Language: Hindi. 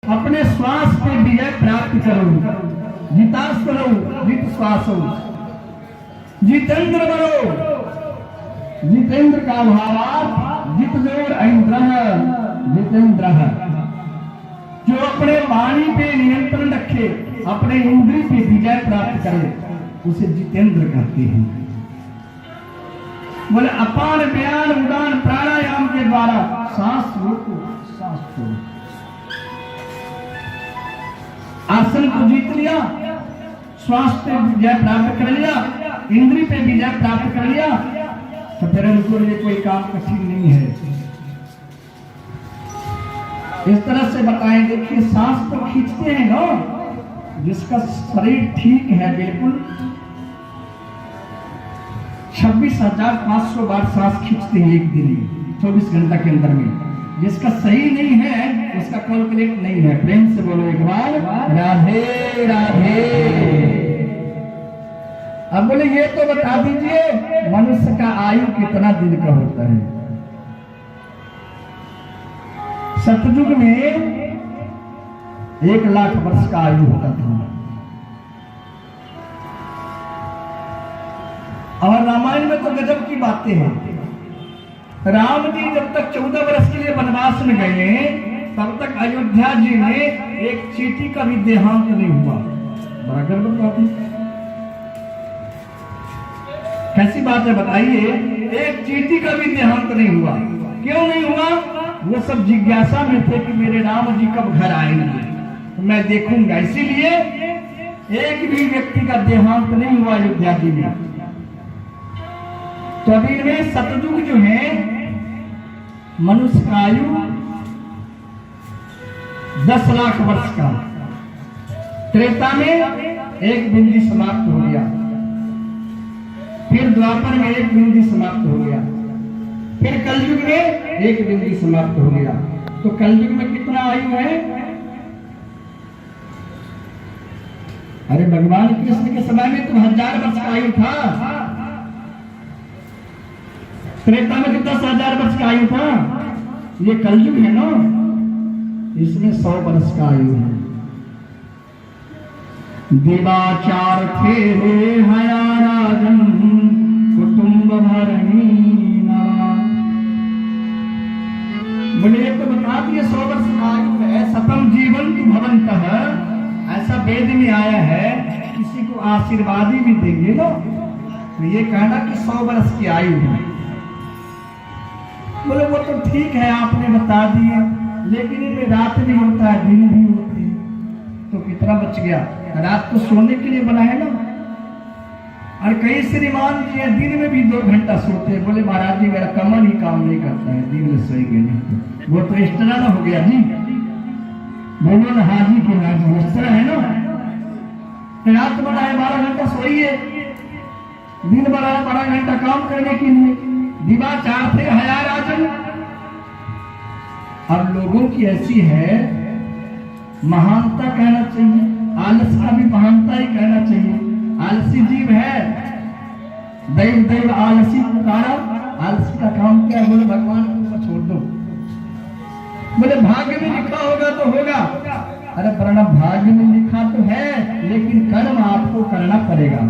अपने श्वास पे विजय प्राप्त करो, जितास्वरो जित श्वासो, जितेंद्र बनो। जितेंद्र का भावार्थ जित जोर इंद्र, जितेंद्र जो अपने वाणी पे नियंत्रण रखे, अपने इंद्रिय पे विजय प्राप्त करे, उसे जितेंद्र कहते हैं। बोले अपान व्यान उदान प्राणायाम के द्वारा सांस रोको, सांस छोड़ो। आसन को जीत लिया, श्वास पे विजय प्राप्त कर लिया, इंद्रिय पे विजय प्राप्त कर लिया, तो फिर उनको लिए कोई काम कठिन नहीं है। इस तरह से बताएं, देखिए सांस तो खींचते हैं ना, जिसका शरीर ठीक है बिल्कुल 26,500 बार सांस खींचते हैं एक दिन में, 24 घंटा के अंदर में। जिसका सही नहीं है उसका कैलकुलेट नहीं है। प्रेम से बोलो एक बार राधे राधे। अब बोले ये तो बता दीजिए मनुष्य का आयु कितना दिन का होता है। सतयुग में 1,00,000 वर्ष का आयु होता था, और रामायण में तो गजब की बातें हैं। राम जी जब तक 14 वर्ष के लिए वनवास में गए, तब तक अयोध्या जी में एक चींटी का भी देहांत नहीं हुआ। बड़ा गर्व की बात है। कैसी बात है बताइए, एक चींटी का भी देहांत नहीं हुआ। क्यों नहीं हुआ? वो सब जिज्ञासा में थे कि मेरे राम जी कब घर आएंगे, तो मैं देखूंगा। इसीलिए एक भी व्यक्ति का देहांत नहीं हुआ अयोध्या जी में। तो अभी में सतयुग जो है, मनुष्य का आयु 10,00,000 वर्ष का। त्रेता में एक बिंदी समाप्त हो गया, फिर द्वापर में एक बिंदी समाप्त हो गया, फिर कलयुग में एक बिंदी समाप्त हो गया। तो कलयुग में कितना आयु है? अरे भगवान कृष्ण के समय में तो 1000 वर्ष का आयु था। त्रेता में तो 10,000 वर्ष का आयु था। ये कलयुग है ना, इसमें 100 वर्ष का आयु है। दिवाचार थे हया राजन कुटुंब भरणीना। बोले ये तो बता दिए 100 वर्ष का आयु है। सतम जीवन तु भवंतः, ऐसा वेद में आया है। किसी को आशीर्वादी भी देंगे ना, तो ये कहना कि 100 वर्ष की आयु है। बोले वो तो ठीक है आपने बता दिए, लेकिन इनमें रात भी होता है दिन भी होती है, तो कितना बच गया? रात तो सोने के लिए बना है ना। और कई श्रीमान जी हैं दिन में भी 2 घंटा सोते हैं। बोले महाराज जी मेरा कमर ही काम नहीं करता है, दिन में सोएंगे नहीं। वो तो इस तरह ना हो गया जी, बोलो ना हाजी के नाजी, इस तरह है ना। रात बना है 12 घंटा सोइए, दिन बना है 12 घंटा काम करने के लिए। दिवाचार थे हया राजन। अब लोगों की ऐसी है, महानता कहना चाहिए, आलस का भी महानता ही कहना चाहिए। आलसी जीव है, दैव दैव आलसी पुकारा। आलसी का काम क्या है? बोले भगवान को छोड़ दो। बोले भाग्य में लिखा होगा तो होगा। अरे प्रणव भाग्य में लिखा तो है, लेकिन कर्म आपको करना पड़ेगा।